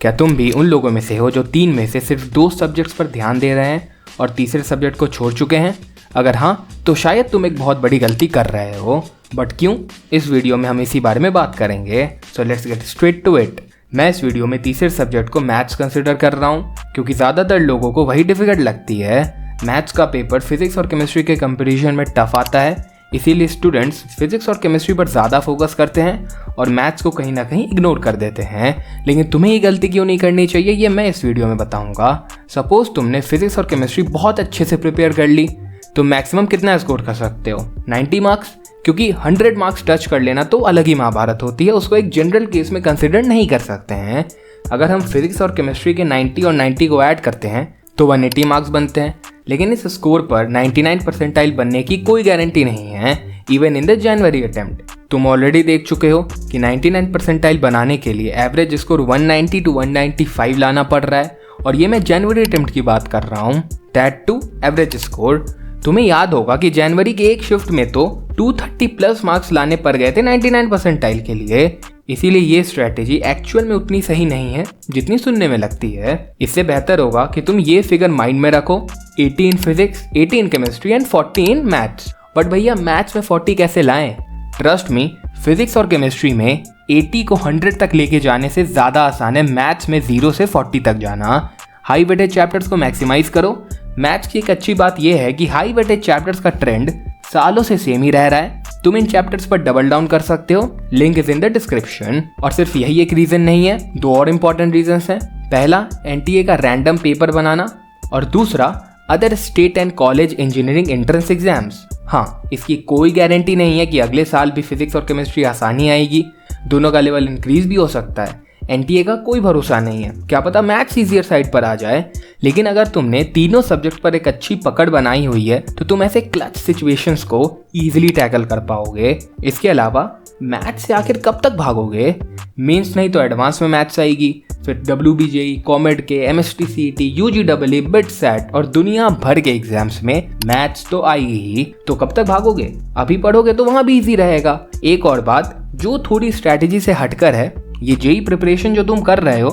क्या तुम भी उन लोगों में से हो जो 3 में से सिर्फ 2 सब्जेक्ट्स पर ध्यान दे रहे हैं और तीसरे सब्जेक्ट को छोड़ चुके हैं? अगर हाँ, तो शायद तुम एक बहुत बड़ी गलती कर रहे हो। बट क्यों? इस वीडियो में हम इसी बारे में बात करेंगे। So let's get straight to it. मैं इस वीडियो में तीसरे सब्जेक्ट को मैथ्स कंसिडर कर रहा हूँ क्योंकि ज़्यादातर लोगों को वही डिफिकल्ट लगती है। मैथ्स का पेपर फिजिक्स और केमिस्ट्री के कंपैरिजन में टफ आता है, इसीलिए स्टूडेंट्स फिजिक्स और केमिस्ट्री पर ज़्यादा फोकस करते हैं और मैथ्स को कहीं ना कहीं इग्नोर कर देते हैं। लेकिन तुम्हें ये गलती क्यों नहीं करनी चाहिए, ये मैं इस वीडियो में बताऊंगा। सपोज तुमने फिजिक्स और केमिस्ट्री बहुत अच्छे से प्रिपेयर कर ली, तो मैक्सिमम कितना स्कोर कर सकते हो? 90 मार्क्स, क्योंकि 100 मार्क्स टच कर लेना तो अलग ही महाभारत होती है, उसको एक जनरल केस में कंसिडर नहीं कर सकते हैं। अगर हम फिजिक्स और केमिस्ट्री के 90 और 90 को ऐड करते हैं तो 180 मार्क्स बनते हैं। लेकिन इस स्कोर पर 99 परसेंटाइल बनने की कोई गारंटी नहीं है, even in the January attempt. तुम ऑलरेडी देख चुके हो कि 99 परसेंटाइल बनाने के लिए एवरेज स्कोर 190 टू 195 लाना पड़ रहा है, और ये मैं जनवरी अटेम्प्ट की बात कर रहा हूँ, दैट टू एवरेज स्कोर। तुम्हें याद होगा कि जनवरी के एक शिफ्ट में तो 230 प्लस मार्क्स लाने पड़ गए थे 99 परसेंटाइल के लिए। इसीलिए ये स्ट्रैटेजी एक्चुअल में उतनी सही नहीं है जितनी सुनने में लगती है। इससे बेहतर होगा कि तुम ये फिगर माइंड में रखो, 80 in physics, 80 in chemistry and 40 in maths. But भैया मैथ्स में 40 कैसे लाएं? ट्रस्ट मी, फिजिक्स और केमिस्ट्री में 80 को 100 तक लेके जाने से ज़्यादा आसान है मैथ्स में 0 से 40 तक जाना। हाई वेटेज चैप्टर्स को मैक्सिमाइज करो। मैथ्स की एक अच्छी बात यह है कि हाई वेटेज चैप्टर्स का ट्रेंड सालों से सेम ही रह रहा है। तुम इन चैप्टर्स पर डबल डाउन कर सकते हो, link is in the description. और सिर्फ यही एक रीजन नहीं है, 2 और इंपॉर्टेंट रीजंस हैं। पहला, एनटीए का रैंडम पेपर बनाना, और दूसरा, other state and college engineering entrance exams. हाँ, इसकी कोई गारंटी नहीं है कि अगले साल भी फिजिक्स और केमिस्ट्री आसानी आएगी, दोनों का लेवल इंक्रीज भी हो सकता है। एनटीए का कोई भरोसा नहीं है, क्या पता मैथ्स ईजियर साइड पर आ जाए। लेकिन अगर तुमने तीनों सब्जेक्ट पर एक अच्छी पकड़ बनाई हुई है तो तुम ऐसे क्लच सिचुएशंस को इजीली टैकल कर पाओगे। इसके अलावा मैथ्स से आखिर कब तक भागोगे? मेंस नहीं तो एडवांस में मैथ्स आएगी, फिर WBJE, कॉमेड के, MSTCET, UGEE, बिटसैट और दुनिया भर के एग्जाम्स में मैथ्स तो आएगी ही। तो कब तक भागोगे? अभी पढ़ोगे तो वहां भी इजी रहेगा। एक और बात जो थोड़ी स्ट्रैटेजी से हटकर है, ये जेई प्रिपरेशन जो तुम कर रहे हो,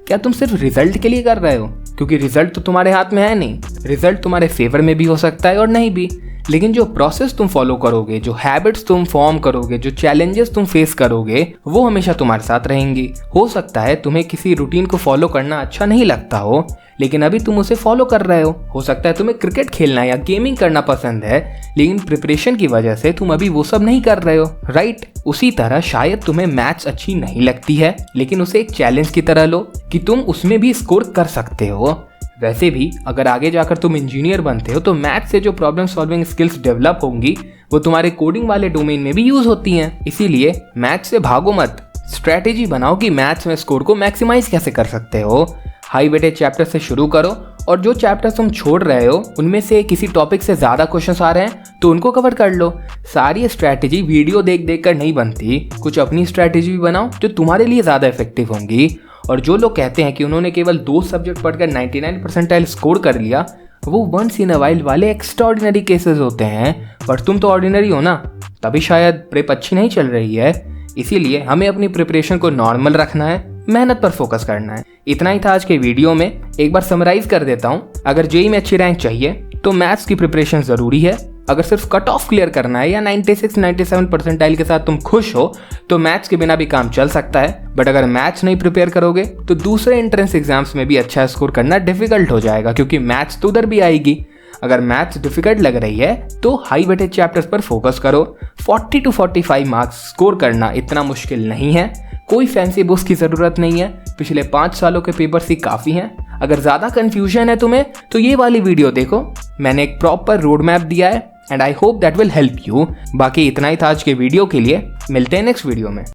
क्या तुम सिर्फ रिजल्ट के लिए कर रहे हो? क्योंकि रिजल्ट तो तुम्हारे हाथ में है नहीं। रिजल्ट तुम्हारे फेवर में भी हो सकता है और नहीं भी, लेकिन जो प्रोसेस तुम फॉलो करोगे, जो हैबिट्स तुम फॉर्म करोगे, जो चैलेंजेस तुम फेस करोगे, वो हमेशा तुम्हारे साथ रहेंगी। हो सकता है तुम्हें किसी रूटीन को फॉलो करना अच्छा नहीं लगता हो, लेकिन अभी तुम उसे फॉलो कर रहे हो सकता है तुम्हें क्रिकेट खेलना या गेमिंग करना पसंद है, लेकिन प्रिपरेशन की वजह से तुम अभी वो सब नहीं कर रहे हो, राइट? उसी तरह शायद तुम्हें मैथ्स अच्छी नहीं लगती है, लेकिन उसे एक चैलेंज की तरह लो कि तुम उसमें भी स्कोर कर सकते हो। वैसे भी अगर आगे जाकर तुम इंजीनियर बनते हो तो मैथ्स से जो प्रॉब्लम सॉल्विंग स्किल्स डेवलप होंगी वो तुम्हारे कोडिंग वाले डोमेन में भी यूज होती हैं। इसीलिए मैथ्स से भागो मत, स्ट्रैटेजी बनाओ कि मैथ्स में स्कोर को मैक्सिमाइज कैसे कर सकते हो। हाई वेटेज चैप्टर से शुरू करो, और जो चैप्टर्स तुम छोड़ रहे हो उनमें से किसी टॉपिक से ज़्यादा क्वेश्चंस आ रहे हैं तो उनको कवर कर लो। सारी स्ट्रैटेजी वीडियो देख देख कर नहीं बनती, कुछ अपनी स्ट्रैटेजी भी बनाओ जो तुम्हारे लिए ज़्यादा इफेक्टिव होंगी। और जो लोग कहते हैं कि उन्होंने केवल 2 सब्जेक्ट पढ़कर 99 परसेंटाइल स्कोर कर लिया, वो वंस इन अ वाइल वाले एक्स्ट्राऑर्डिनरी केसेस होते हैं। पर तुम तो ऑर्डिनरी हो ना, तभी शायद प्रेप अच्छी नहीं चल रही है। इसीलिए हमें अपनी प्रिपरेशन को नॉर्मल रखना है, मेहनत पर फोकस करना है। इतना ही था आज के वीडियो में। एक बार समराइज कर देता हूँ। अगर जेई में अच्छी रैंक चाहिए तो मैथ्स की प्रिपरेशन ज़रूरी है। अगर सिर्फ कट ऑफ क्लियर करना है या 96-97 परसेंटाइल के साथ तुम खुश हो तो मैथ्स के बिना भी काम चल सकता है। बट अगर मैथ्स नहीं प्रिपेयर करोगे तो दूसरे एंट्रेंस एग्जाम्स में भी अच्छा स्कोर करना डिफिकल्ट हो जाएगा, क्योंकि मैथ्स तो उधर भी आएगी। अगर मैथ्स डिफिकल्ट लग रही है तो हाई वेटेज चैप्टर्स पर फोकस करो। 40 to 45 मार्क्स स्कोर करना इतना मुश्किल नहीं है, कोई फैंसी बुक्स की ज़रूरत नहीं है, पिछले 5 सालों के पेपर्स ही काफ़ी हैं। अगर ज़्यादा कन्फ्यूजन है तुम्हें तो ये वाली वीडियो देखो, मैंने एक प्रॉपर रोड मैप दिया है and I hope that will help you. बाकी इतना ही था आज के वीडियो के लिए, मिलते हैं नेक्स्ट वीडियो में।